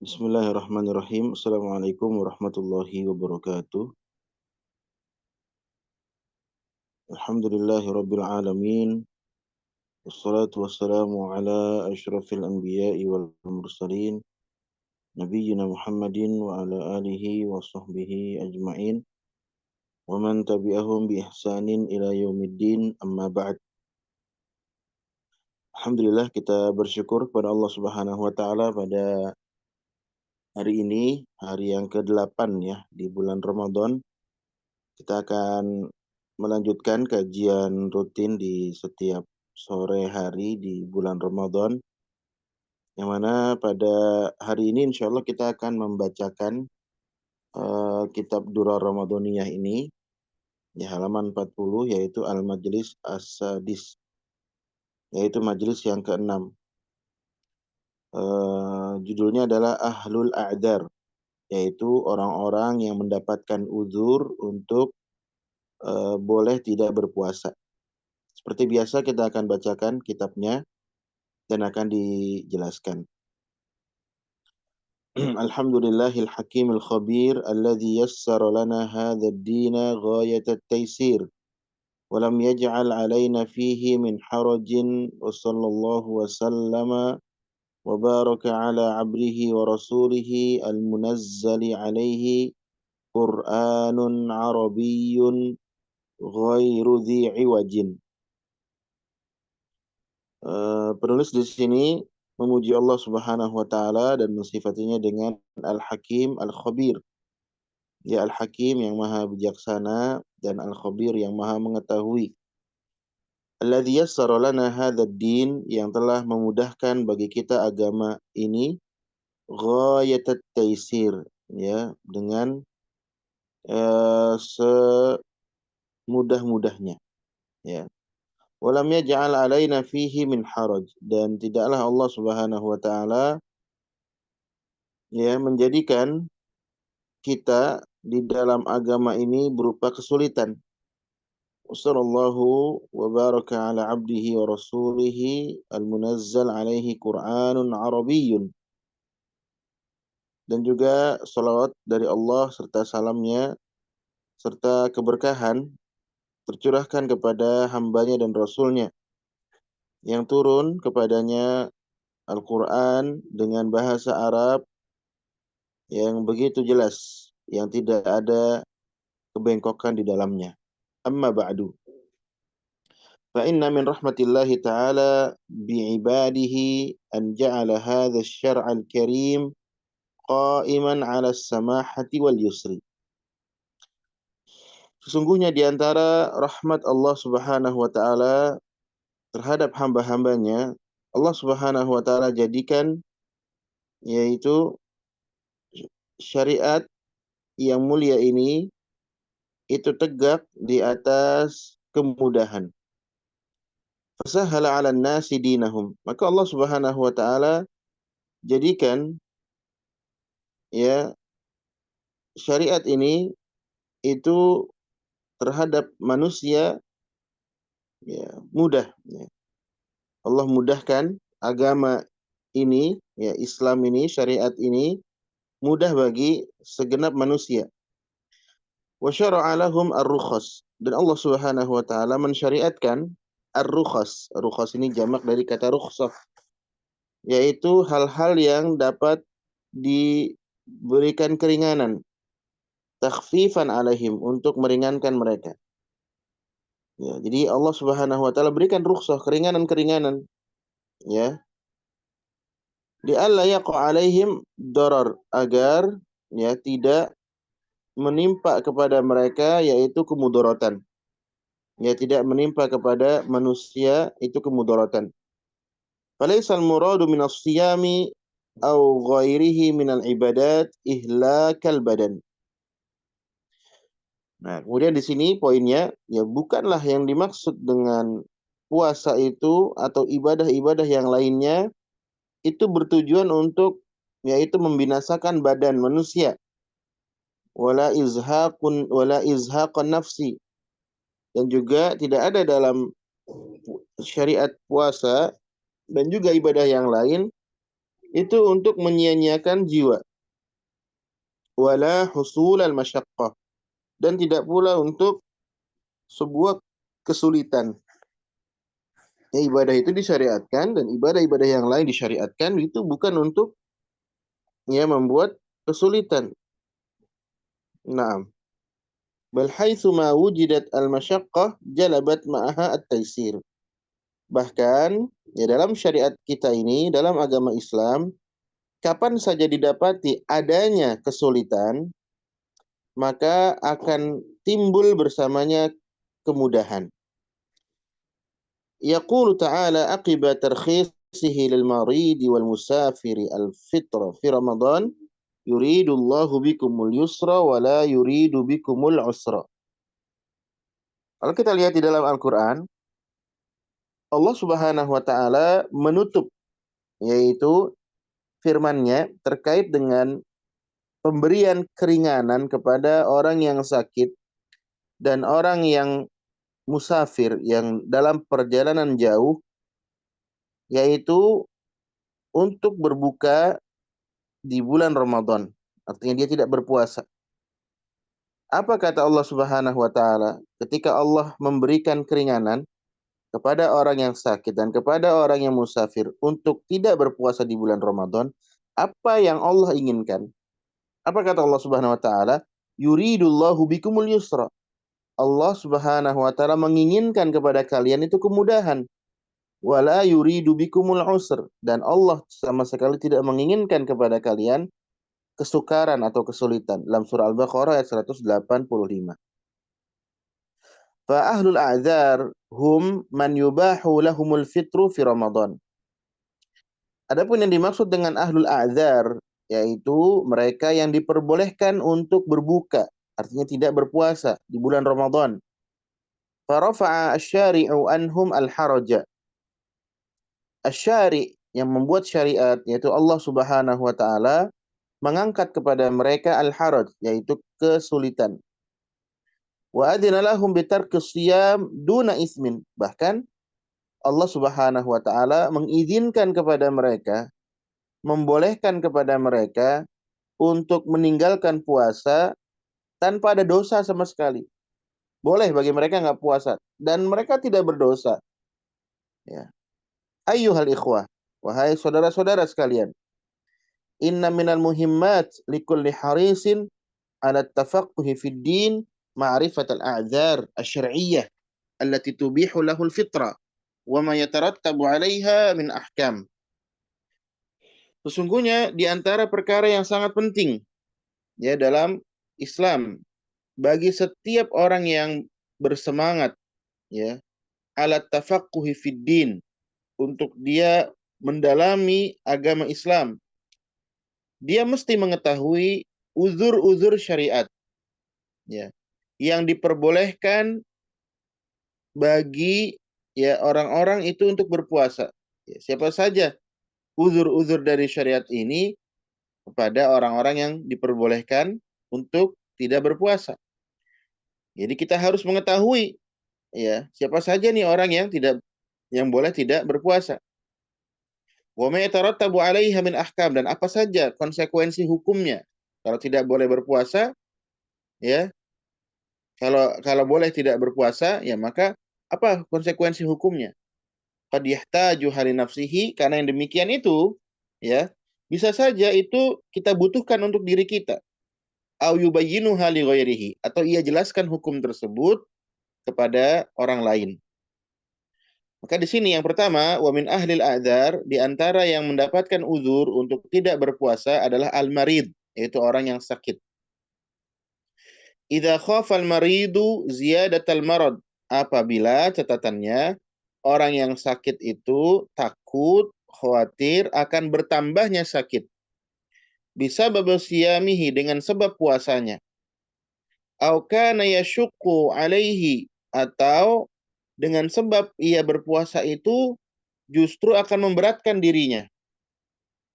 Bismillahirrahmanirrahim. Assalamualaikum warahmatullahi wabarakatuh. Alhamdulillahi rabbil alamin. Wassalatu wassalamu ala asyrafil anbiya'i wal mursalin. Nabiyyina Muhammadin wa ala alihi wa sahbihi ajma'in. Wa man tabi'ahum bi ihsanin ila yaumiddin, amma ba'd. Alhamdulillah, kita bersyukur kepada Allah Subhanahu wa taala pada hari ini, hari yang ke-8 ya di bulan Ramadan. Kita akan melanjutkan kajian rutin di setiap sore hari di bulan Ramadan, yang mana pada hari ini insya Allah kita akan membacakan kitab Durar Ramadaniyah ini di halaman 40, yaitu Al-Majlis As-Sadis, yaitu majlis yang ke-6. Judulnya adalah Ahlul A'dar, yaitu orang-orang yang mendapatkan uzur untuk boleh tidak berpuasa. Seperti biasa kita akan bacakan kitabnya dan akan dijelaskan. Alhamdulillahil hakimil khabir alladzi yassara lana hadzal dina ghayatat taysir wa lam yaj'al 'alaina fihi min harajin wa sallallahu wa sallama wa baraka 'ala 'abdihi wa rasulihi al-munazzali 'alaihi Qur'anun 'arabiyyun ghairu dhi 'iwajin. Penulis di sini memuji Allah Subhanahu wa taala dan mensifatinya dengan Al-Hakim, Al-Khabir. Ya, Al-Hakim yang maha bijaksana dan Al-Khabir yang maha mengetahui. Alladzi yassara lana hadzal din, yang telah memudahkan bagi kita agama ini, ghayatat taysir, ya, dengan semudah-mudahnya, ya. Walam yaj'al 'alaina fihi min haraj, dan tidaklah Allah Subhanahu wa taala ya menjadikan kita di dalam agama ini berupa kesulitan. Wassallallahu wa baraka ala 'abdihi wa rasulihi al-munazzal 'alaihi Qur'anun 'arabiyyun. Dan juga salawat dari Allah serta salamnya serta keberkahan tercurahkan kepada hambanya dan rasulnya yang turun kepadanya Al-Quran dengan bahasa Arab yang begitu jelas, yang tidak ada kebengkokan di dalamnya. Amma ba'du. Fa inna min rahmatillahi ta'ala bi'ibadihi an ja'ala hadha asy-syar'a al-karim qa'iman 'ala as-samahati wal yusri. Sesungguhnya di antara rahmat Allah Subhanahu wa taala terhadap hamba-hambanya, Allah Subhanahu wa taala jadikan yaitu syariat yang mulia ini itu tegak di atas kemudahan. Fasahala 'alan nasi dinahum. Maka Allah Subhanahu wa taala jadikan ya syariat ini itu terhadap manusia ya mudah, ya. Allah mudahkan agama ini, ya Islam ini, syariat ini mudah bagi segenap manusia. Wa syara'a lahum ar-rukhas, dan Allah Subhanahu wa taala mensyariatkan ar-rukhas. Rukhas ini jamak dari kata rukhsah, yaitu hal-hal yang dapat diberikan keringanan, takhfifan alaihim, untuk meringankan mereka. Ya, jadi Allah Subhanahu wa taala berikan rukhsah, keringanan-keringanan, ya. Di alla yaqa alaihim darar, agar ya tidak menimpa kepada mereka yaitu kemudaratan. Ya, tidak menimpa kepada manusia itu kemudaratan. Falaisal muradu minas siyami au ghairihi minal ibadat ihlakal badan. Nah, kemudian di sini poinnya, ya bukanlah yang dimaksud dengan puasa itu atau ibadah-ibadah yang lainnya itu bertujuan untuk yaitu membinasakan badan manusia. Wala izhaqan nafsi. Dan juga tidak ada dalam syariat puasa dan juga ibadah yang lain itu untuk menyia-nyiakan jiwa. Wala husul al-masyaqqah, dan tidak pula untuk sebuah kesulitan. Ya, ibadah itu disyariatkan dan ibadah-ibadah yang lain disyariatkan itu bukan untuk ya membuat kesulitan. Naam. Bal haitsu ma wujidat al-masyaqqah jalabat ma'aha at-taysir. Bahkan ya dalam syariat kita ini, dalam agama Islam, kapan saja didapati adanya kesulitan, maka akan timbul bersamanya kemudahan. Yaqulu ta'ala aqiba tarkhisihi lil maridi wal musafiri al fitra fi Ramadan yuridullahu bikumul yusra wa la yuridu bikumul usra. Kalau kita lihat di dalam Al-Quran, Allah Subhanahu wa taala menutup yaitu firman-Nya terkait dengan pemberian keringanan kepada orang yang sakit dan orang yang musafir yang dalam perjalanan jauh, yaitu untuk berbuka di bulan Ramadan. Artinya dia tidak berpuasa. Apa kata Allah Subhanahu wa taala ketika Allah memberikan keringanan kepada orang yang sakit dan kepada orang yang musafir untuk tidak berpuasa di bulan Ramadan? Apa yang Allah inginkan? Apa kata Allah Subhanahu wa taala? Yuridullahu bikumul yusra. Allah Subhanahu wa taala menginginkan kepada kalian itu kemudahan. Wala yuridu bikumul usr, dan Allah sama sekali tidak menginginkan kepada kalian kesukaran atau kesulitan. Dalam surah Al-Baqarah ayat 185. Fa ahlul a'dzar hum man yubahu lahumul fitru fi Ramadan. Adapun yang dimaksud dengan ahlul a'dzar yaitu mereka yang diperbolehkan untuk berbuka, artinya tidak berpuasa di bulan Ramadan. Fa rafa'a asy-syari'u anhum al-haraja. Asy-syari' yang membuat syariat yaitu Allah Subhanahu wa taala mengangkat kepada mereka al-haraj yaitu kesulitan. Wa adzina lahum bitarkis shiyam duna ismin. Bahkan Allah Subhanahu wa taala mengizinkan kepada mereka, membolehkan kepada mereka untuk meninggalkan puasa tanpa ada dosa sama sekali. Boleh bagi mereka nggak puasa dan mereka tidak berdosa. Ya. Ayyuhal ikhwah, wahai saudara-saudara sekalian, inna minal muhimmat likulli harisin ala tafaqquhi fid din ma'rifat al-a'dzar asy-syar'iyyah allati tubihu lahu al-fitra wa ma yatarattabu 'alaiha min ahkam. Sesungguhnya di antara perkara yang sangat penting ya dalam Islam bagi setiap orang yang bersemangat ya ala tafaqquhi fid din, untuk dia mendalami agama Islam, dia mesti mengetahui uzur-uzur syariat ya yang diperbolehkan bagi ya orang-orang itu untuk berpuasa. Ya, siapa saja uzur-uzur dari syariat ini kepada orang-orang yang diperbolehkan untuk tidak berpuasa. Jadi kita harus mengetahui ya siapa saja nih orang yang boleh tidak berpuasa. Wa ma yatarattabu 'alaiha min ahkam, dan apa saja konsekuensi hukumnya kalau tidak boleh berpuasa ya. Kalau boleh tidak berpuasa ya maka apa konsekuensi hukumnya? Qad yahtaju hali nafsihi, karena yang demikian itu ya bisa saja itu kita butuhkan untuk diri kita. Au yubayyinu hali ghairihi, atau ia jelaskan hukum tersebut kepada orang lain. Maka di sini yang pertama, wa min ahlil a'dzar, di antara yang mendapatkan uzur untuk tidak berpuasa adalah al-marid, yaitu orang yang sakit. Idza khafa al-maridu ziyadatal marad, apabila catatannya orang yang sakit itu takut, khawatir akan bertambahnya sakit. Bisa babasiyamihi, dengan sebab puasanya. Au kana yashukku alaihi, atau dengan sebab ia berpuasa itu justru akan memberatkan dirinya.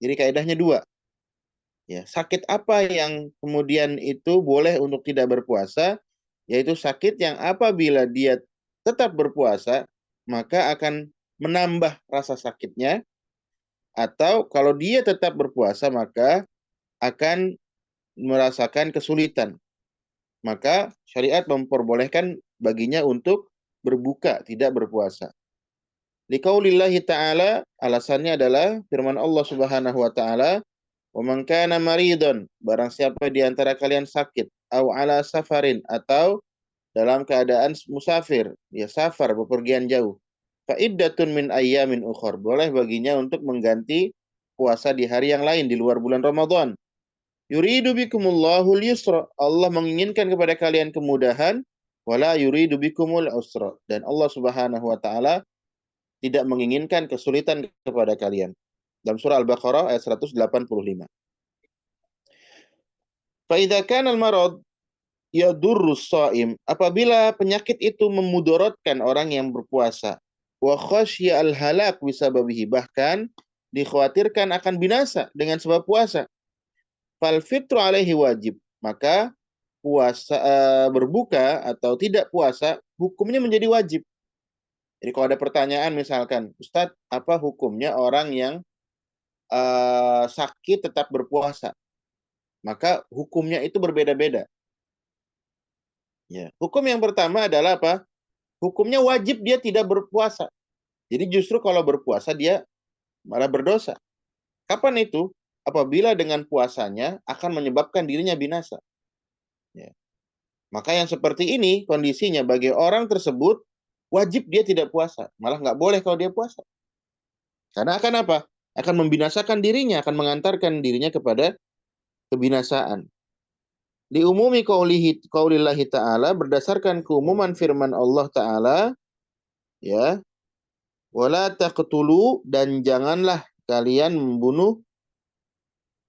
Jadi kaidahnya dua. Ya, sakit apa yang kemudian itu boleh untuk tidak berpuasa? Yaitu sakit yang apabila dia tetap berpuasa, maka akan menambah rasa sakitnya. Atau kalau dia tetap berpuasa maka akan merasakan kesulitan. Maka syariat memperbolehkan baginya untuk berbuka, tidak berpuasa. Liqaulillahi ta'ala, alasannya adalah firman Allah Subhanahu wa taala, "Wa man kana maridon", barang siapa di antara kalian sakit, au ala safarin, atau dalam keadaan musafir, ya safar, bepergian jauh. Fa iddatun min ayyamin ukhor, boleh baginya untuk mengganti puasa di hari yang lain di luar bulan Ramadan. Yuridu bikumullahul yusra, Allah menginginkan kepada kalian kemudahan, wala yuridu bikumul usra, dan Allah Subhanahu wa taala tidak menginginkan kesulitan kepada kalian. Dalam surah Al-Baqarah ayat 185. Fa idza kana al-marad yadurrus shaim, apabila penyakit itu memudorotkan orang yang berpuasa, wa khasya al-halak bisababihi, bahkan dikhawatirkan akan binasa dengan sebab puasa, fal fitru alaihi wajib, maka puasa berbuka atau tidak puasa hukumnya menjadi wajib. Jadi kalau ada pertanyaan misalkan, Ustadz, apa hukumnya orang yang sakit tetap berpuasa? Maka hukumnya itu berbeda-beda. Ya. Hukum yang pertama adalah apa? Hukumnya wajib dia tidak berpuasa. Jadi justru kalau berpuasa dia malah berdosa. Kapan itu? Apabila dengan puasanya akan menyebabkan dirinya binasa. Ya. Maka yang seperti ini kondisinya bagi orang tersebut wajib dia tidak puasa. Malah nggak boleh kalau dia puasa. Karena akan apa? Akan membinasakan dirinya, akan mengantarkan dirinya kepada kebinasaan. Diumumi qaulillahi ta'ala, berdasarkan keumuman firman Allah Ta'ala, ya, wala taqtulu, dan janganlah kalian membunuh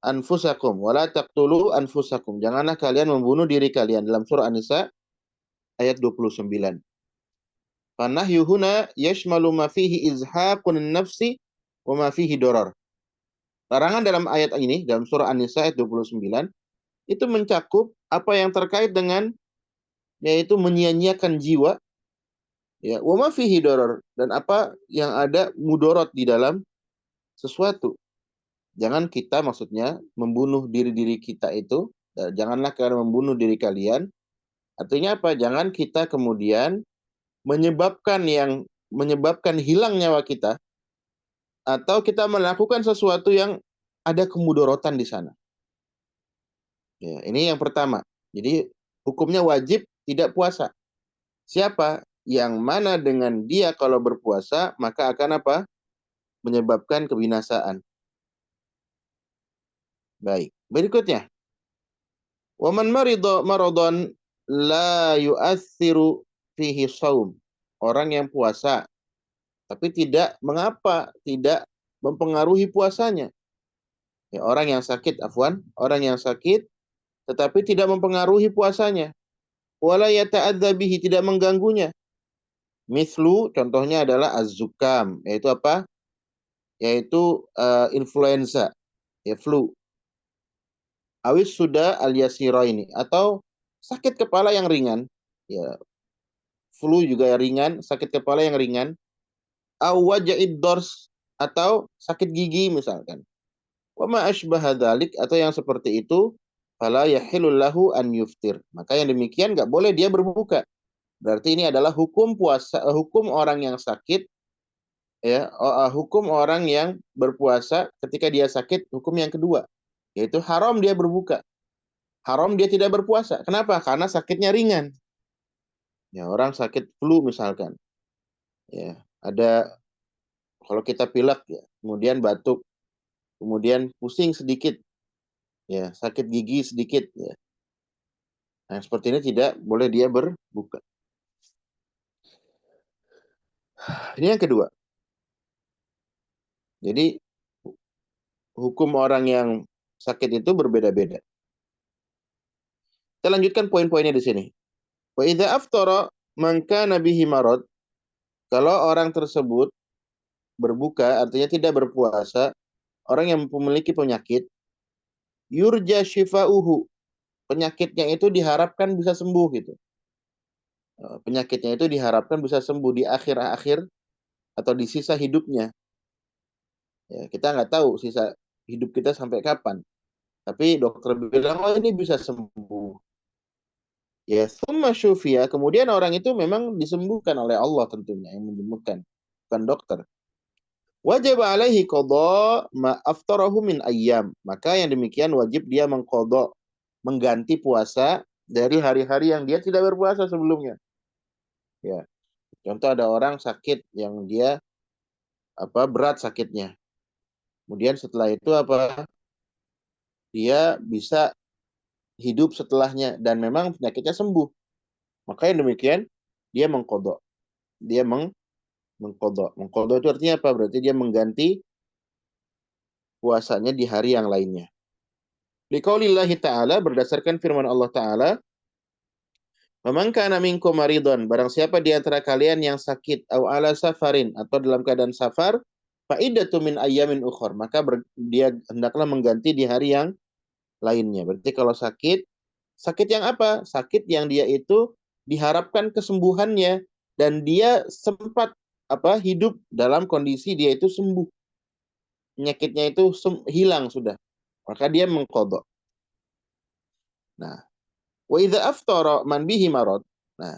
anfusakum, wala taqtulu anfusakum, janganlah kalian membunuh diri kalian, dalam surah An-Nisa ayat 29. Fanahyuhuna yashmalu ma fihi izhaqun nafsi wa ma fihi darar. Larangan dalam ayat ini, dalam surah An-Nisa ayat 29, itu mencakup apa yang terkait dengan, yaitu menyia-nyiakan jiwa, ya, wa ma fihi darar, dan apa yang ada mudorot di dalam sesuatu. Jangan kita maksudnya membunuh diri-diri kita itu, janganlah kalian membunuh diri kalian. Artinya apa? Jangan kita kemudian menyebabkan hilang nyawa kita, atau kita melakukan sesuatu yang ada kemudorotan di sana. Ya, ini yang pertama. Jadi hukumnya wajib tidak puasa. Siapa yang mana dengan dia kalau berpuasa maka akan apa? Menyebabkan kebinasaan. Baik. Berikutnya, waman maradon la yu'athiru fihi shaum. Orang yang puasa tapi tidak mempengaruhi puasanya. Ya, orang yang sakit, orang yang sakit tetapi tidak mempengaruhi puasanya. Wala yata'adza bihi, tidak mengganggunya. Mislu, contohnya adalah az-zukam, yaitu apa? Yaitu influenza, ya, flu. Awis sudah al-yasiraini, atau sakit kepala yang ringan. Ya, flu juga ringan, sakit kepala yang ringan. Aw waja'id dors, atau sakit gigi misalkan. Wa ma asbaha dzalik, atau yang seperti itu, fala yahilul lahu an yuftir. Maka yang demikian enggak boleh dia berbuka. Berarti ini adalah hukum puasa, hukum orang yang sakit, ya, hukum orang yang berpuasa ketika dia sakit, hukum yang kedua, yaitu haram dia berbuka, haram dia tidak berpuasa. Kenapa? Karena sakitnya ringan. Ya, orang sakit flu misalkan, ya, ada, kalau kita pilek, ya, kemudian batuk, kemudian pusing sedikit, ya, sakit gigi sedikit, ya. Nah, seperti ini tidak boleh dia berbuka. Ini yang kedua. Jadi hukum orang yang sakit itu berbeda-beda. Kita lanjutkan poin-poinnya di sini. Wa idza aftara man kana bihi marad, kalau orang tersebut berbuka artinya tidak berpuasa, orang yang memiliki penyakit, yurja shifauhu, penyakitnya itu diharapkan bisa sembuh gitu. Penyakitnya itu diharapkan bisa sembuh di akhir-akhir atau di sisa hidupnya. Ya, kita nggak tahu sisa hidup kita sampai kapan. Tapi dokter bilang, oh ini bisa sembuh. Ya, summa syufiya, kemudian orang itu memang disembuhkan oleh Allah tentunya yang menyembuhkan, bukan dokter. Wajib alaihi qada ma aftarahu min ayyam. Maka yang demikian wajib dia mengqada, mengganti puasa dari hari-hari yang dia tidak berpuasa sebelumnya. Ya, contoh ada orang sakit yang dia berat sakitnya. Kemudian setelah itu dia bisa hidup setelahnya dan memang penyakitnya sembuh. Maka yang demikian dia mengqada. Dia mengqada. Mengqada itu artinya apa? Berarti dia mengganti puasanya di hari yang lainnya. Liqaulillahi ta'ala, berdasarkan firman Allah Ta'ala, "Faman kana minkum maridon," barang siapa di antara kalian yang sakit, au ala safarin, atau dalam keadaan safar, fa iddatu min ayyamin ukhor, maka dia hendaklah mengganti di hari yang lainnya. Berarti kalau sakit, sakit yang apa? Sakit yang dia itu diharapkan kesembuhannya dan dia sempat hidup dalam kondisi dia itu sembuh. Penyakitnya itu hilang sudah. Maka dia mengqadha. Nah, wa idza aftara man bihi marad. Nah,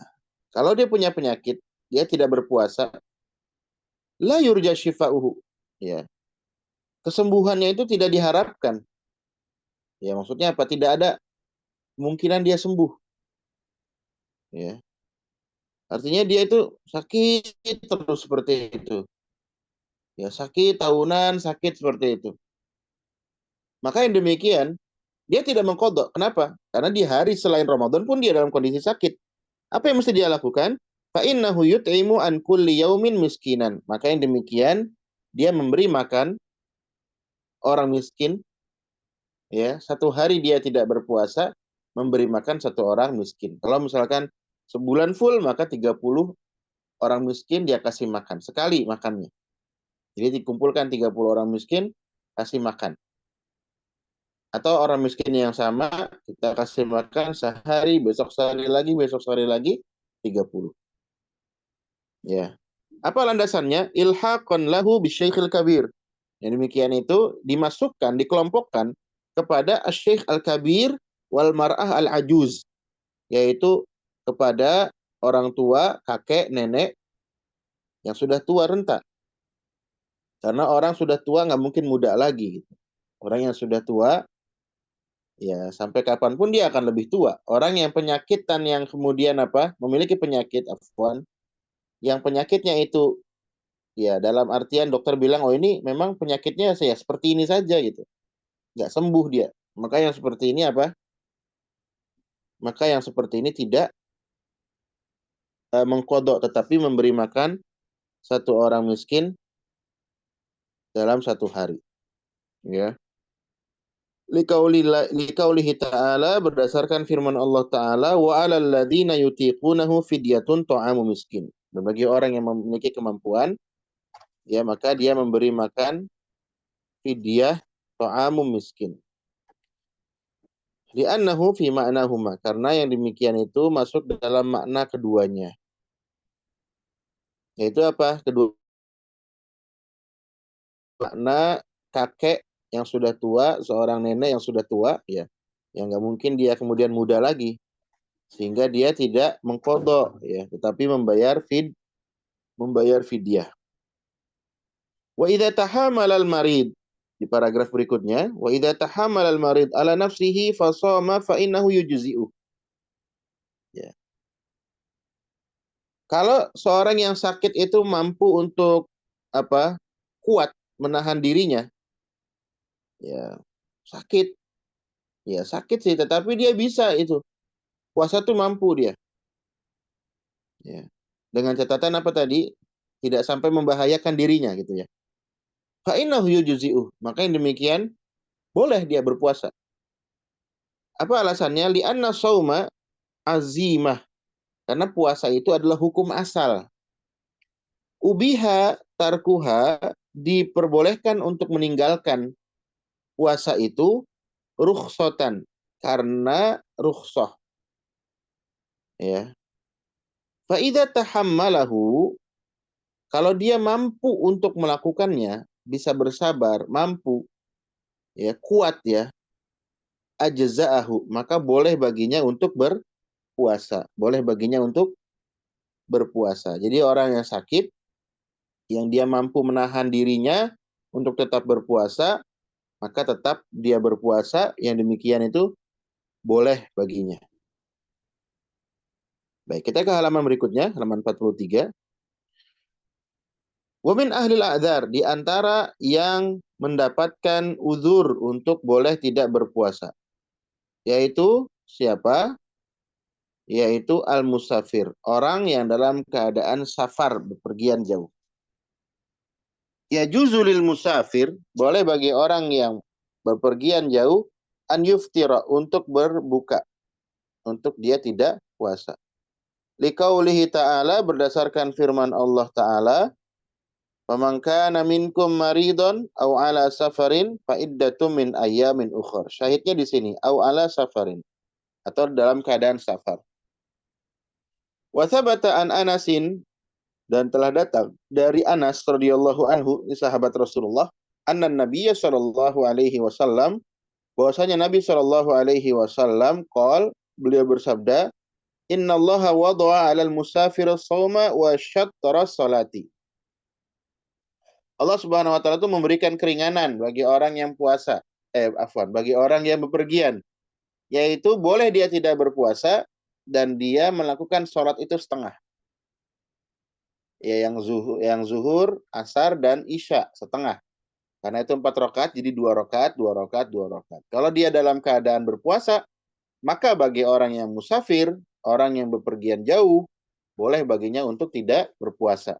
kalau dia punya penyakit, dia tidak berpuasa, la yurja shifa'uhu. Ya. Kesembuhannya itu tidak diharapkan. Ya, maksudnya apa? Tidak ada kemungkinan dia sembuh. Ya. Artinya dia itu sakit terus seperti itu. Ya, sakit tahunan, sakit seperti itu. Maka yang demikian, dia tidak mengqadha. Kenapa? Karena di hari selain Ramadan pun dia dalam kondisi sakit. Apa yang mesti dia lakukan? Fa innahu yut'imu an kulli yaumin miskinan. Maka yang demikian, dia memberi makan orang miskin, ya, satu hari dia tidak berpuasa, memberi makan satu orang miskin. Kalau misalkan sebulan full, maka 30 orang miskin dia kasih makan sekali makannya. Jadi dikumpulkan 30 orang miskin, kasih makan. Atau orang miskin yang sama kita kasih makan sehari, besok sehari lagi 30. Ya. Apa landasannya? Ilhaqan lahu bisyaikhil kabir. Yang demikian itu dimasukkan, dikelompokkan kepada asy-syekh al-kabir wal mar'ah al-ajuz, yaitu kepada orang tua, kakek, nenek yang sudah tua renta. Karena orang sudah tua nggak mungkin muda lagi. Gitu. Orang yang sudah tua, ya sampai kapanpun dia akan lebih tua. Orang yang penyakitan yang kemudian memiliki penyakit, yang penyakitnya itu, ya dalam artian dokter bilang, oh ini memang penyakitnya saya seperti ini saja gitu. Nggak sembuh dia. Maka yang seperti ini Maka yang seperti ini tidak mengkodok, tetapi memberi makan satu orang miskin dalam satu hari. Ya. Likaulihi ta'ala, berdasarkan firman Allah Ta'ala, wa 'alal ladzina yutiqunahu fidyatun ta'amu miskin. Dan bagi orang yang memiliki kemampuan, ya maka dia memberi makan fidyah ta'amu miskin. Li'annahu fi ma'nahuma, karena yang demikian itu masuk dalam makna keduanya. Yaitu apa? Kedua makna kakek yang sudah tua, seorang nenek yang sudah tua, ya, yang nggak mungkin dia kemudian muda lagi, sehingga dia tidak mengqadha, ya, tetapi membayar fidyah. Wa idza tahamala al-marid, di paragraf berikutnya, wa idza tahamala al-marid ala nafsihi fa shama fa innahu yujzi'u. Ya. Kalau seorang yang sakit itu mampu untuk kuat menahan dirinya, ya sakit, ya sakit sih, tetapi dia bisa itu. Puasa tuh mampu dia. Ya. Dengan catatan apa tadi? Tidak sampai membahayakan dirinya gitu ya. Fa innahu yujzi'u. Maka yang demikian boleh dia berpuasa. Apa alasannya? Li'anna shauma azimah. Karena puasa itu adalah hukum asal. Ubiha tarkuha, diperbolehkan untuk meninggalkan puasa itu rukhsatan, karena rukhsah. Ya. Fa idza tahammalahu, kalau dia mampu untuk melakukannya, bisa bersabar, mampu, ya, kuat ya, ajza'ahu, maka boleh baginya untuk berpuasa. Boleh baginya untuk berpuasa. Jadi orang yang sakit, yang dia mampu menahan dirinya untuk tetap berpuasa, maka tetap dia berpuasa, yang demikian itu boleh baginya. Baik, kita ke halaman berikutnya, halaman 43. Wa min ahlil a'dzar, di antara yang mendapatkan uzur untuk boleh tidak berpuasa, yaitu siapa? Yaitu al-musafir, orang yang dalam keadaan safar, bepergian jauh. Ya juzulil musafir, boleh bagi orang yang berpergian jauh, an yuftira, untuk berbuka, untuk dia tidak puasa. Liqaulihi ta'ala, berdasarkan firman Allah Ta'ala, "Faman kana minkum maridon aw ala safarin fa iddatum min ayyamin ukhra." Syahidnya di sini, aw ala safarin, atau dalam keadaan safar. Wa thabata an Anasin, dan telah datang dari Anas radhiyallahu anhu, sahabat Rasulullah, anna Nabiyya sallallahu alaihi wasallam, bahwasanya Nabi sallallahu alaihi wasallam beliau bersabda, "Innallaha wada'a 'alal musafir as-shauma wa syattara salati." Allah Subhanahu wa taala itu memberikan keringanan bagi orang yang puasa. Bagi orang yang bepergian, yaitu boleh dia tidak berpuasa dan dia melakukan sholat itu setengah. Ya, yang zuhur, asar, dan isya setengah. Karena itu 4 rakaat, jadi 2 rakaat, 2 rakaat, 2 rakaat. Kalau dia dalam keadaan berpuasa, maka bagi orang yang musafir, orang yang bepergian jauh, boleh baginya untuk tidak berpuasa.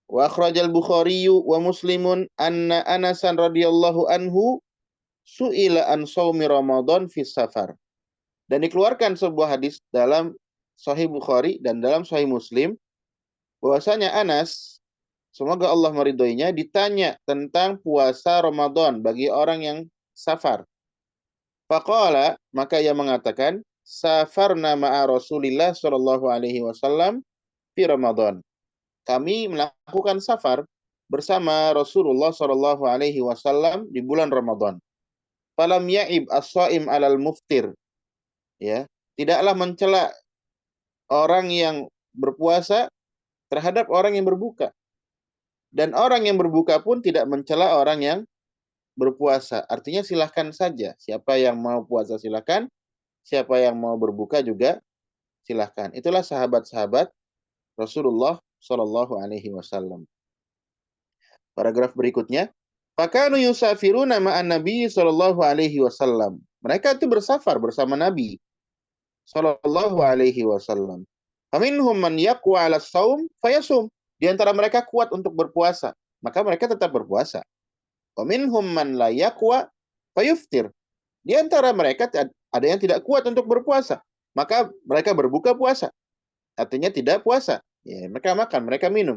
Wa akhrajal Bukhari wa Muslimun anna Anasan radhiyallahu anhu su'ila an shaumi Ramadan fi safar. Dan dikeluarkan sebuah hadis dalam Sahih Bukhari dan dalam Sahih Muslim, bahwasanya Anas, semoga Allah meridhoinya, ditanya tentang puasa Ramadan bagi orang yang safar. Faqala, maka ia mengatakan, safarna ma'a Rasulillah sallallahu alaihi wasallam fi Ramadan. Kami melakukan safar bersama Rasulullah sallallahu alaihi wasallam di bulan Ramadan. Falam ya'ib as-shaim 'alal muftir. Ya, tidaklah mencela orang yang berpuasa terhadap orang yang berbuka. Dan orang yang berbuka pun tidak mencela orang yang berpuasa. Artinya silahkan saja. Siapa yang mau puasa silahkan. Siapa yang mau berbuka juga silahkan. Itulah sahabat-sahabat Rasulullah Shallallahu Alaihi Wasallam. Paragraf berikutnya. Fakanu yusafiruna ma'an Nabi Shallallahu Alaihi Wasallam. Mereka itu bersafar bersama Nabi Shallallahu Alaihi Wasallam. Faminhum man yaqwa 'ala shaum fayasum. Di antara mereka kuat untuk berpuasa, maka mereka tetap berpuasa. Faminhum man la yaqwa fayuftir. Di antara mereka ada yang tidak kuat untuk berpuasa, maka mereka berbuka puasa. Artinya tidak puasa. Ya, mereka makan, mereka minum.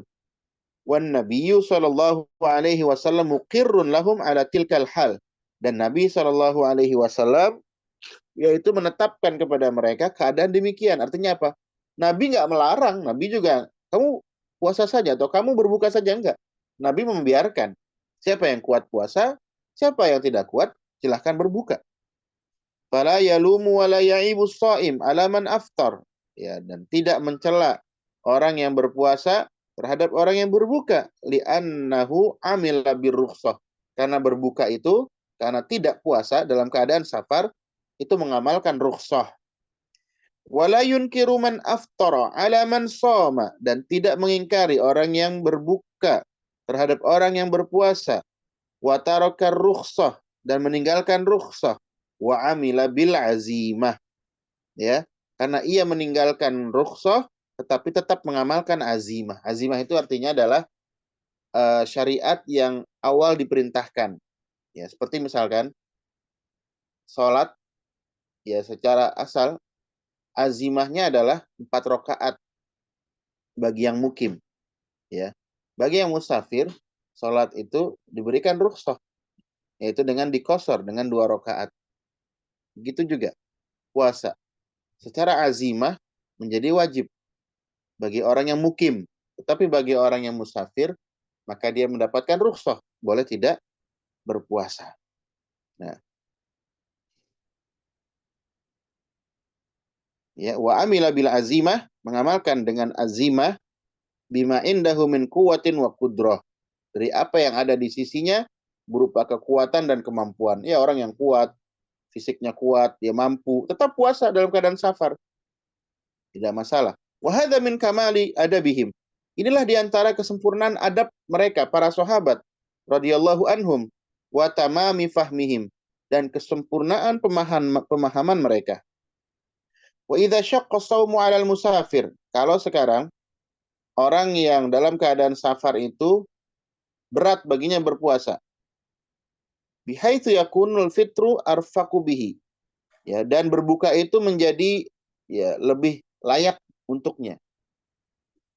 Wan nabiyyu sallallahu alaihi wasallam muqirrun lahum ala tilkal hal. Dan Nabi sallallahu alaihi wasallam yaitu menetapkan kepada mereka keadaan demikian. Artinya apa? Nabi nggak melarang, Nabi juga, kamu puasa saja atau kamu berbuka saja, enggak. Nabi membiarkan. Siapa yang kuat puasa, siapa yang tidak kuat, silahkan berbuka. Fala yalumu wa la ya'ibu shaim ala man aftar. Ya, dan tidak mencela orang yang berpuasa terhadap orang yang berbuka, li'annahu amila birrukhsah. Karena berbuka itu, karena tidak puasa dalam keadaan safar, itu mengamalkan rukhsah. Wala yunkiru man aftara ala man shoma, dan tidak mengingkari orang yang berbuka terhadap orang yang berpuasa. Wa tarakar rukhsah, dan meninggalkan rukhsah. Wa amila bil azimah, ya, karena ia meninggalkan rukhsah tetapi tetap mengamalkan azimah. Azimah itu artinya adalah syariat yang awal diperintahkan. Ya, seperti misalkan sholat, ya, secara asal azimahnya adalah 4 rakaat bagi yang mukim, ya. Bagi yang musafir, sholat itu diberikan rukhsah, yaitu dengan dikosor dengan 2 rakaat. Begitu juga puasa. Secara azimah menjadi wajib bagi orang yang mukim, tetapi bagi orang yang musafir maka dia mendapatkan rukhsah, boleh tidak berpuasa. Nah, ya, wa amila bil azimah, mengamalkan dengan azimah, bima indahu min quwwatin wa qudrah, dari apa yang ada di sisinya berupa kekuatan dan kemampuan. Ya, orang yang kuat, fisiknya kuat, dia mampu tetap puasa dalam keadaan safar, tidak masalah. Wa hadza min kamali adabihim. Inilah diantara kesempurnaan adab mereka para sahabat radhiyallahu anhum, wa tamami fahmihim, dan kesempurnaan pemahaman mereka. Wa idza syaqqa shaumu 'alal musafir. Kalau sekarang orang yang dalam keadaan safar itu berat baginya berpuasa, bihaitsu yakunul fitru arfaqu bihi. Ya, dan berbuka itu menjadi ya lebih layak untuknya.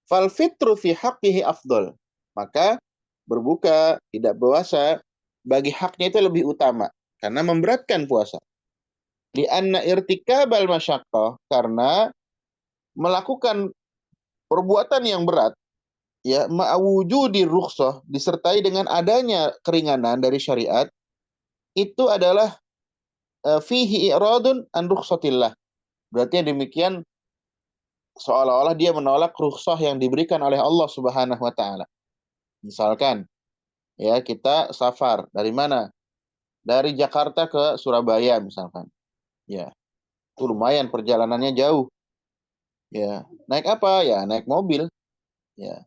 Fal fitru fi haqqihi afdol. Maka berbuka, tidak puasa, bagi haknya itu lebih utama. Karena memberatkan puasa. Lianna irtikabal masyaqqah. Karena melakukan perbuatan yang berat, ya, ma'wujudi rukhsah, disertai dengan adanya keringanan dari syariat, itu adalah fihi i'radun an rukhsatillah. Berarti yang demikian seolah-olah dia menolak rukhsah yang diberikan oleh Allah Subhanahu wa taala. Misalkan, ya, kita safar dari mana? Dari Jakarta ke Surabaya misalkan. Ya, itu lumayan perjalanannya jauh. Ya, naik apa? Ya, naik mobil. Ya,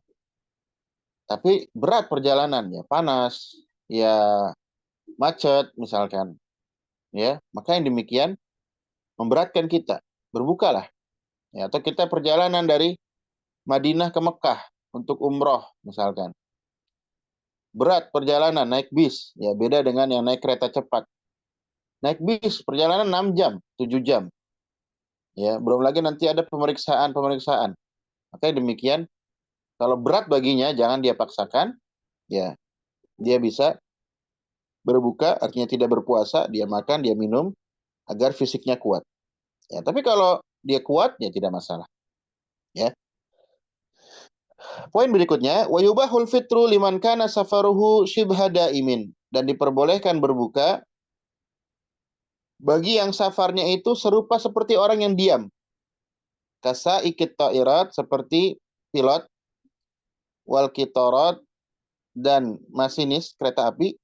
tapi berat perjalanan, ya, panas, ya, macet misalkan. Ya, maka yang demikian memberatkan kita. Berbukalah. Ya, atau kita perjalanan dari Madinah ke Mekah untuk umroh misalkan. Berat perjalanan naik bis, ya, beda dengan yang naik kereta cepat. Naik bis perjalanan 6 jam, 7 jam. Ya, belum lagi nanti ada pemeriksaan-pemeriksaan. Maka demikian, kalau berat baginya jangan dia paksakan, ya, dia bisa berbuka, artinya tidak berpuasa, dia makan, dia minum agar fisiknya kuat. Ya, tapi kalau dia kuat, ya tidak masalah. Ya. Poin berikutnya, wa yubahul fitru liman kana safaruhu syibha daimin, dan diperbolehkan berbuka bagi yang safarnya itu serupa seperti orang yang diam. Kasa ikit ta'irat, seperti pilot, wal kitorat, dan masinis kereta api,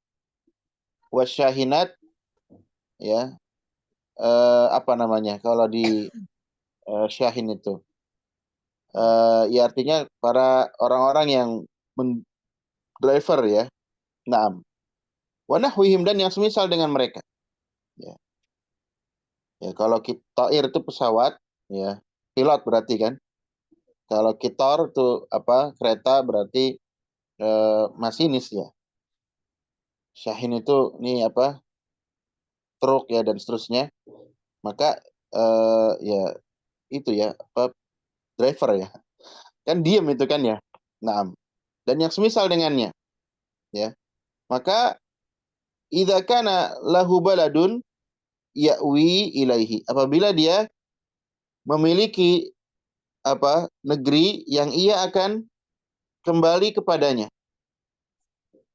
wasyahinat, ya, apa namanya kalau di syahin itu, ya, artinya para orang-orang yang driver, ya, naam, wa nahwihim, dan yang semisal dengan mereka. Ya, ya, kalau ta'ir itu pesawat, ya, pilot berarti kan. Kalau kitor itu apa, kereta, berarti masinis, ya. Syahin itu nih apa, truk, ya, dan seterusnya. Maka ya itu, ya, apa, driver, ya. Kan diam itu kan, ya. Naam. Dan yang semisal dengannya, ya. Maka idza kana lahu baladun ya'wi ilaihi. Apabila dia memiliki apa, negeri yang ia akan kembali kepadanya,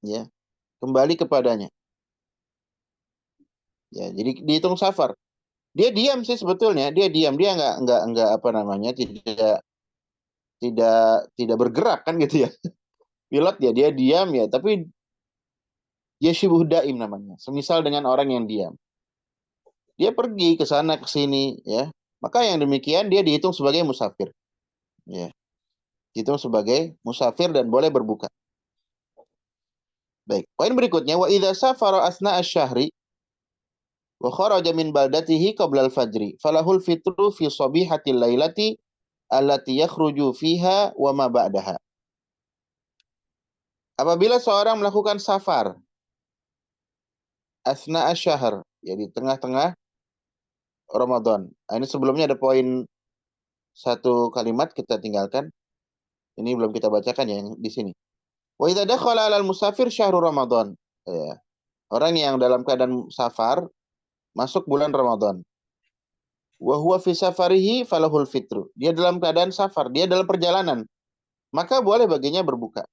ya. Kembali kepadanya. Ya, jadi dihitung safar. Dia diam sih sebetulnya, dia diam, dia nggak apa namanya, tidak bergerak kan gitu, ya. Pilot, ya, dia diam, ya, tapi dia syibhu daim namanya, semisal dengan orang yang diam. Dia pergi ke sana ke sini, ya. Maka yang demikian dia dihitung sebagai musafir. Ya, dihitung sebagai musafir dan boleh berbuka. Baik, poin berikutnya, wa idza safara asna asy-syahri wa kharaja min baldatihi qabla al-fajri falahul fitru fi sabihatil lailati allati yakhruju fiha wa ma ba'daha. Apabila seorang melakukan safar asna asy-syahr, ya, di tengah-tengah Ramadan. Nah, ini sebelumnya ada poin satu kalimat kita tinggalkan. Ini belum kita bacakan, ya, yang di sini. Wa idza dakhala 'alal musafir syahrul Ramadan. Ya. Orang yang dalam keadaan safar masuk bulan Ramadan. Wa huwa fi safarihi falahul fitru. Dia dalam keadaan safar, dia dalam perjalanan. Maka boleh baginya berbuka.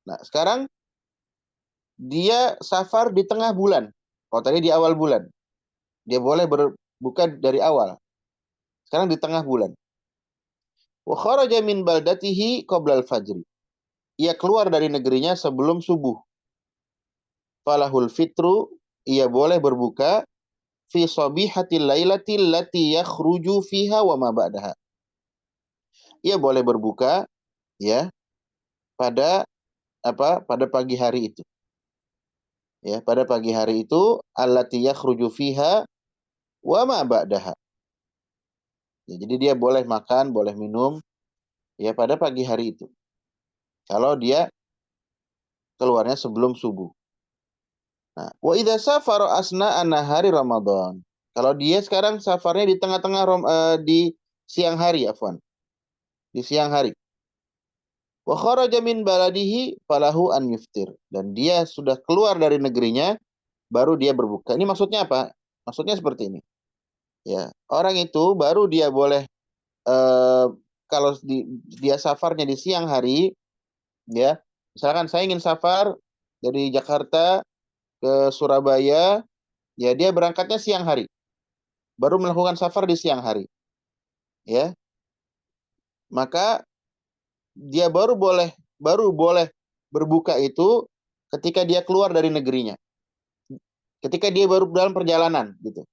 Nah, sekarang dia safar di tengah bulan. Kalau tadi di awal bulan, dia boleh berbuka dari awal. Sekarang di tengah bulan. Wa kharaja min baldatihi qabla al-fajri. Ia keluar dari negerinya sebelum subuh. Falahul fitru, ia boleh berbuka fi sabihatil lailati allati yakhruju fiha wa ma ba'daha. Ia boleh berbuka ya pada pada pagi hari itu. Ya, pada pagi hari itu allati yakhruju fiha wa ma ba'daha. Ya, jadi dia boleh makan, boleh minum ya pada pagi hari itu. Kalau dia keluarnya sebelum subuh. Nah, wa idza safara asna nahari Ramadan. Kalau dia sekarang safarnya di tengah-tengah di siang hari, afwan. Di siang hari. Wa kharaja min baladihi falahu an yuftir. Dan dia sudah keluar dari negerinya, baru dia berbuka. Ini maksudnya apa? Maksudnya seperti ini. Ya, orang itu baru dia boleh eh, kalau dia safarnya di siang hari, ya. Misalkan saya ingin safar dari Jakarta ke Surabaya, ya dia berangkatnya siang hari. Baru melakukan safar di siang hari, ya. Maka dia baru boleh berbuka itu ketika dia keluar dari negerinya. Ketika dia baru dalam perjalanan gitu.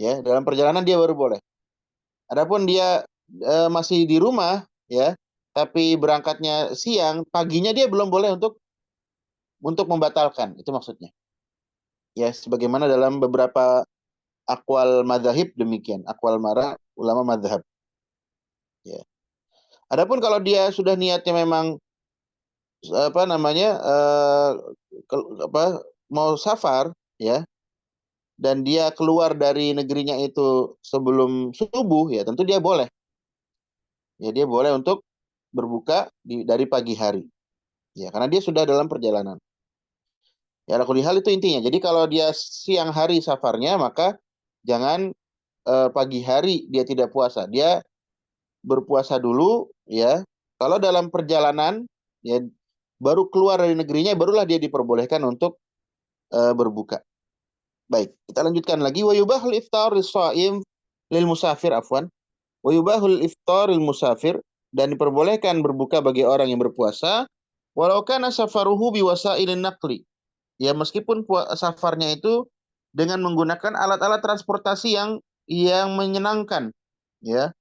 Ya, dalam perjalanan dia baru boleh. Adapun dia masih di rumah ya, tapi berangkatnya siang, paginya dia belum boleh untuk membatalkan. Itu maksudnya. Ya, sebagaimana dalam beberapa akwal madzhab demikian, akwal mara ulama madzhab. Ya. Adapun kalau dia sudah niatnya memang apa namanya mau safar ya, dan dia keluar dari negerinya itu sebelum subuh ya, tentu dia boleh. Ya, dia boleh untuk berbuka dari pagi hari. Ya, karena dia sudah dalam perjalanan. Ya, hal itu intinya. Jadi kalau dia siang hari safarnya, maka jangan pagi hari dia tidak puasa. Dia berpuasa dulu ya. Kalau dalam perjalanan ya baru keluar dari negerinya barulah dia diperbolehkan untuk berbuka. Baik, kita lanjutkan lagi. Wa yubahul iftar lis-shaim lil musafir afwan. Wa yubahul iftar lil musafir, dan diperbolehkan berbuka bagi orang yang berpuasa walau kana safaruhu biwasailin naqli. Ya meskipun safarnya itu dengan menggunakan alat-alat transportasi yang menyenangkan ya.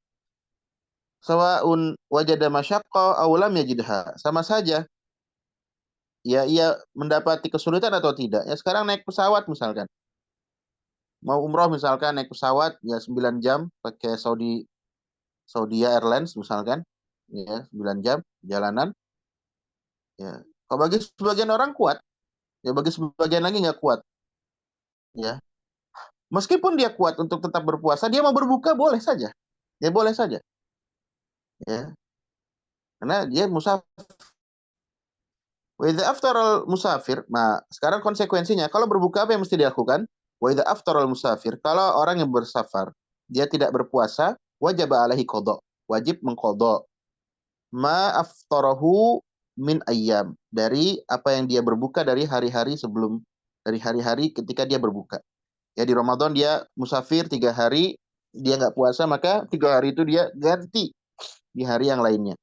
Sawaun wajada masyaqqa aw lam yajidha. Sama saja ya ia mendapati kesulitan atau tidak. Ya sekarang naik pesawat misalkan. Mau umroh misalkan naik pesawat ya 9 jam pakai Saudia Airlines misalkan. Ya 9 jam jalanan. Ya. Kalau bagi sebagian orang kuat, ya bagi sebagian lagi nggak kuat. Ya. Meskipun dia kuat untuk tetap berpuasa, dia mau berbuka boleh saja. Ya boleh saja. Ya. Karena dia musafir. Wa idza aftara musafir, nah sekarang konsekuensinya kalau berbuka apa yang mesti dilakukan? Wa idza aftara musafir, kalau orang yang bersafar dia tidak berpuasa, wajib alaihi qada, wajib mengqada ma aftarahu min ayyam, dari apa yang dia berbuka dari hari-hari sebelum, dari hari-hari ketika dia berbuka. Ya di Ramadan dia musafir 3 hari, dia nggak puasa, maka 3 hari itu dia ganti di hari yang lainnya.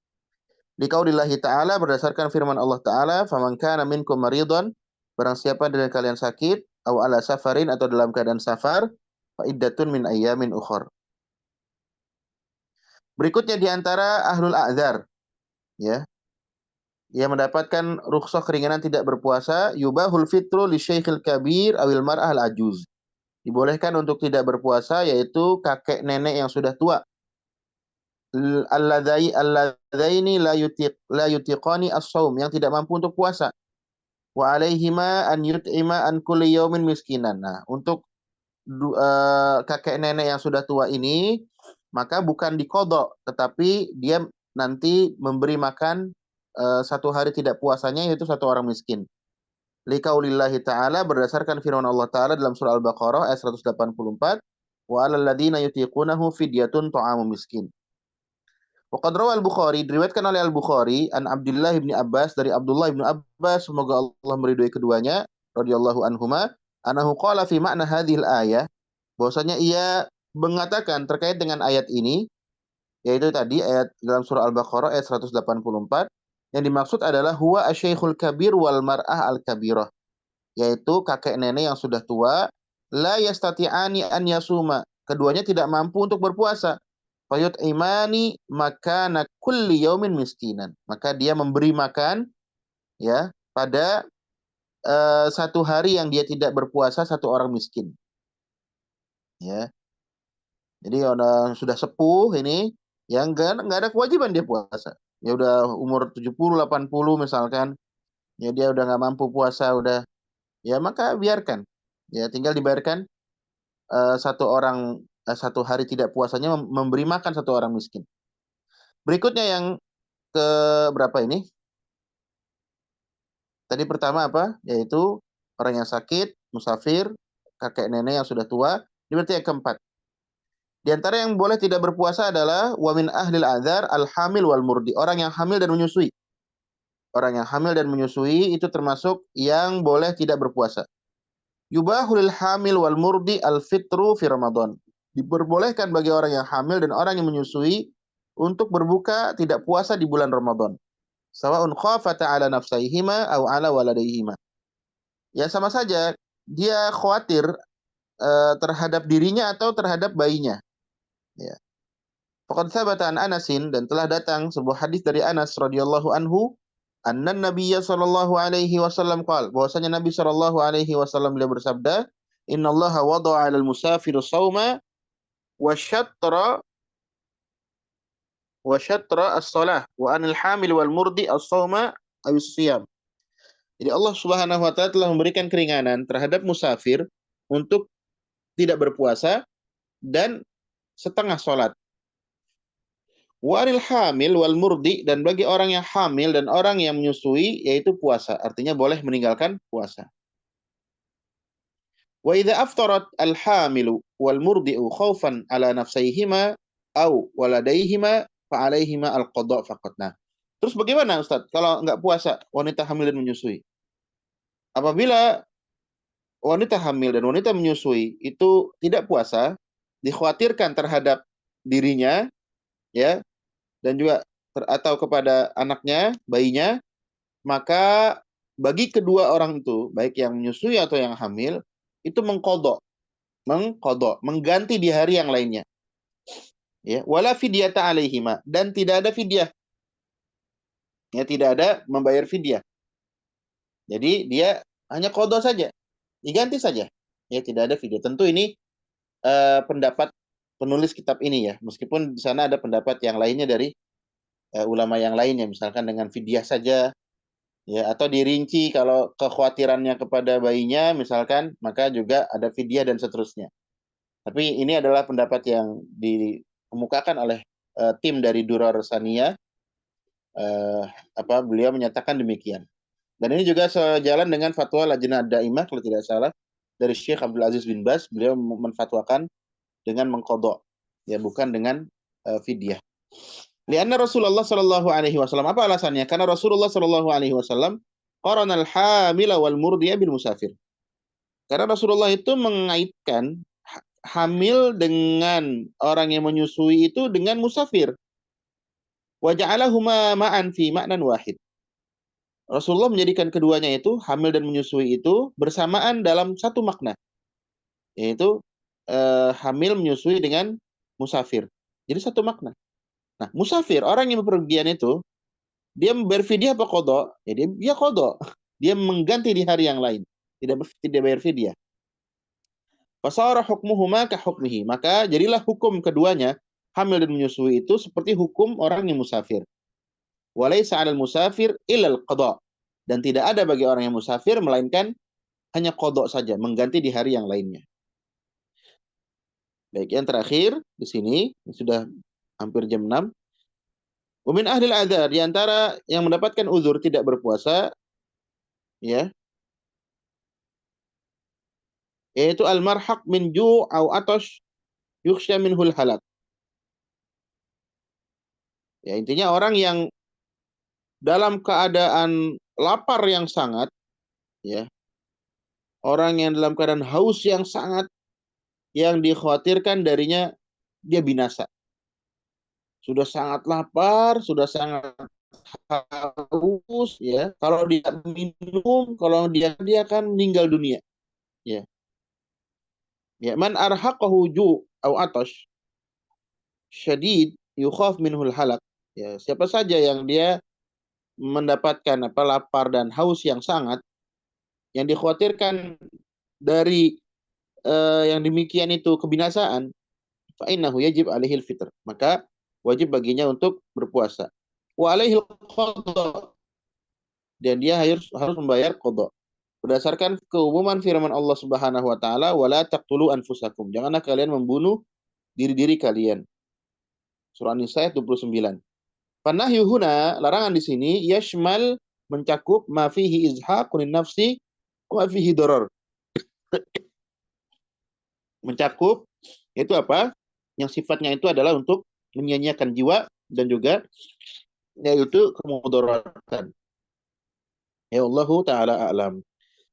Di qaulillahi ta'ala, berdasarkan firman Allah Ta'ala, faman kana minkum maridhan, barang siapa dari kalian sakit, aw ala safarin, atau dalam keadaan safar, fa iddatun min ayyamin ukhar. Berikutnya di antara ahlul a'dzar, ya, yang mendapatkan rukhsah keringanan tidak berpuasa, yubahul fitru li syaikhil kabir awil mar'ah al ajuz. Dibolehkan untuk tidak berpuasa yaitu kakek nenek yang sudah tua. Alladzaini la yutiqani as-shaum, yang tidak mampu untuk puasa. Wa alaihima an yut'ima an kulli yaumin miskinan. Nah, untuk kakek nenek yang sudah tua ini, maka bukan dikodok, tetapi dia nanti memberi makan 1 hari tidak puasanya, yaitu 1 orang miskin. Liqaulillahi ta'ala, berdasarkan firman Allah Ta'ala dalam surah Al-Baqarah ayat 184, wa alal ladzina yutiqunahu fidyatun ta'amu miskin. Waqad rawal Bukhari, diriwayatkan oleh Al-Bukhari an Abdullah bin Abbas, dari Abdullah bin Abbas, semoga Allah meridhoi keduanya, radhiyallahu anhuma, anahu qala fi makna hadhil ayah, bahwasanya ia mengatakan terkait dengan ayat ini, yaitu tadi ayat dalam surah Al-Baqarah ayat 184, yang dimaksud adalah huwa asyaikhul kabir wal mar'ah al-kabirah, yaitu kakek nenek yang sudah tua, la yastati'ani an yasuma, keduanya tidak mampu untuk berpuasa. Fayut imani makana kulli yaumin miskinan, maka dia memberi makan, ya, pada satu hari yang dia tidak berpuasa satu orang miskin, ya. Jadi orang sudah sepuh ini, yang nggak ada kewajiban dia puasa. Ya udah umur 70, 80 misalkan, ya dia udah nggak mampu puasa, udah, ya maka biarkan. Ya tinggal dibayarkan satu orang satu hari tidak puasanya memberi makan satu orang miskin. Berikutnya yang ke berapa ini? Tadi pertama apa? Yaitu orang yang sakit, musafir, kakek nenek yang sudah tua. Ini berarti yang keempat. Di antara yang boleh tidak berpuasa adalah wa min ahlil adzar al-hamil wal murdi, orang yang hamil dan menyusui. Orang yang hamil dan menyusui itu termasuk yang boleh tidak berpuasa. Yubahul hamil wal murdi al-fitru fi Ramadan. Diperbolehkan bagi orang yang hamil dan orang yang menyusui untuk berbuka tidak puasa di bulan Ramadan. Sawa'un khafata ala nafsaihima au ala waladaihima. Ya sama saja, dia khawatir terhadap dirinya atau terhadap bayinya. Ya. Faqad thabata an Anasin, dan telah datang sebuah hadis dari Anas radhiyallahu anhu, anna Nabiyya sallallahu alaihi wasallam qala, bahwasanya Nabi sallallahu alaihi wasallam beliau bersabda, innallaha wada'a 'alal musafir shauma wa syatra as-shalah wa anil hamil wal murdi as-shauma aw as-siyam. Jadi Allah Subhanahu wa taala telah memberikan keringanan terhadap musafir untuk tidak berpuasa dan setengah sholat. Waril hamil wal murdi, dan bagi orang yang hamil dan orang yang menyusui yaitu puasa, artinya boleh meninggalkan puasa. Wa idza aftarat al hamilu wal murdi'u khaufan ala nafsaihima au waladaihima fa alaihima al qada faqat. Nah, terus bagaimana Ustaz kalau enggak puasa wanita hamil dan menyusui? Apabila wanita hamil dan wanita menyusui itu tidak puasa, dikhawatirkan terhadap dirinya, ya, dan juga atau kepada anaknya, bayinya, maka bagi kedua orang itu, baik yang menyusui atau yang hamil, itu mengkodok, mengganti di hari yang lainnya. Ya, wala fidyata alaihima, dan tidak ada fidyah. Ya, tidak ada membayar fidyah. Jadi dia hanya kodok saja, diganti saja. Ya, tidak ada fidyah. Tentu ini pendapat penulis kitab ini ya, meskipun di sana ada pendapat yang lainnya dari ulama yang lainnya, misalkan dengan fidyah saja, ya, atau dirinci kalau kekhawatirannya kepada bayinya misalkan, maka juga ada fidyah dan seterusnya. Tapi ini adalah pendapat yang dikemukakan oleh tim dari Durar Saniyah, beliau menyatakan demikian. Dan ini juga sejalan dengan fatwa Lajnah Daimah kalau tidak salah dari Syekh Abdul Aziz bin Baz, beliau menfatwakan dengan mengqadha, ya, bukan dengan fidyah. Lianna Rasulullah sallallahu alaihi wasallam, apa alasannya? Karena Rasulullah sallallahu alaihi wasallam qaranal hamila wal murdiya bil musafir. Karena Rasulullah itu mengaitkan hamil dengan orang yang menyusui itu dengan musafir. Wa ja'alahuma ma'an fi ma'nan wahid. Rasulullah menjadikan keduanya itu, hamil dan menyusui itu, bersamaan dalam satu makna, yaitu hamil menyusui dengan musafir. Jadi satu makna. Nah, musafir, orang yang bepergian itu, dia berfidyah apa qadha? Ya, dia qadha. Dia mengganti di hari yang lain. Tidak bayar fidyah. Fasara hukmuhuma ka hukmihi. Maka jadilah hukum keduanya, hamil dan menyusui itu seperti hukum orang yang musafir. Walaysa 'alal musafir illal qadha. Dan tidak ada bagi orang yang musafir melainkan hanya qadha saja, mengganti di hari yang lainnya. Baik, yang terakhir di sini sudah hampir jam 6. Wa min ahlil adzar, di antara yang mendapatkan uzur tidak berpuasa, ya, yaitu al-marhaq min ju' au atash yukhsha minhul halak. Ya, intinya orang yang dalam keadaan lapar yang sangat, ya, orang yang dalam keadaan haus yang sangat, yang dikhawatirkan darinya dia binasa. Sudah sangat lapar, sudah sangat haus, ya. Kalau dia minum, kalau dia akan meninggal dunia. Ya, ya. Man arhaqahu ju' au atash syadid yukhaf minhul halak. Ya, siapa saja yang dia mendapatkan lapar dan haus yang sangat, yang dikhawatirkan dari yang demikian itu kebinasaan, fa innahu yajib alaihil fitr. Maka wajib baginya untuk berpuasa. Wa alaihil qadha, dan dia harus membayar qadha. Berdasarkan keumuman firman Allah Subhanahu wa taala, wala taqtulu anfusakum. Janganlah kalian membunuh diri-diri kalian. Surah An-Nisa ayat 29. Panahyu huna, larangan di sini yashmal, mencakup ma fihi izhaqun nafsi wa fihi darar. Mencakup itu apa? Yang sifatnya itu adalah untuk menyia-nyiakan jiwa dan juga yaitu kemudaratan. Ya Allah taala a'lam.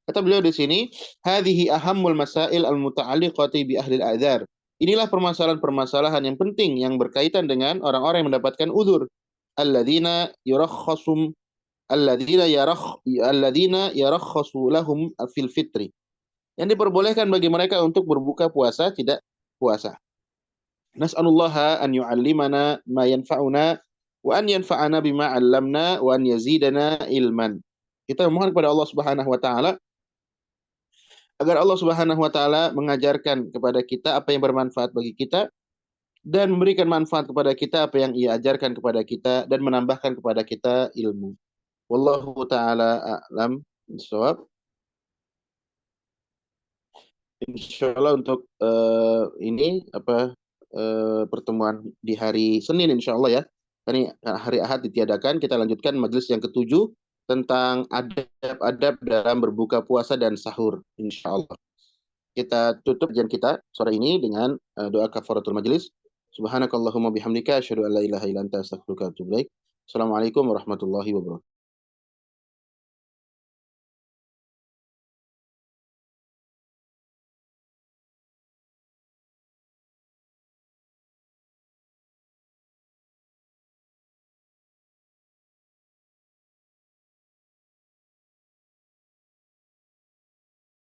Kata beliau di sini, hadhihi ahammul masail al-muta'alliqati bi ahli al-a'dzar. Inilah permasalahan-permasalahan yang penting yang berkaitan dengan orang-orang yang mendapatkan uzur. Alladzina yurakhasum alladzina yarakhasu lahum fil fitri. Yang diperbolehkan bagi mereka untuk berbuka puasa, tidak puasa. Nas'alullaha an yu'allimana ma yanfa'una wa an yanfa'ana bima 'allamna wa an yazidana ilman. Kita memohon kepada Allah Subhanahu wa taala agar Allah Subhanahu wa taala mengajarkan kepada kita apa yang bermanfaat bagi kita dan memberikan manfaat kepada kita apa yang Ia ajarkan kepada kita dan menambahkan kepada kita ilmu. Wallahu taala a'lam bishawab. Insyaallah untuk ini pertemuan di hari Senin insyaallah ya. Ini hari Ahad ditiadakan, kita lanjutkan majelis yang ketujuh tentang adab-adab dalam berbuka puasa dan sahur insyaallah. Kita tutup kajian kita sore ini dengan doa kafaratul majelis. Subhanakallahumma bihamdika asyhadu an la ilaha illa anta astaghfiruka wa atubu ilaik. Assalamualaikum warahmatullahi wabarakatuh.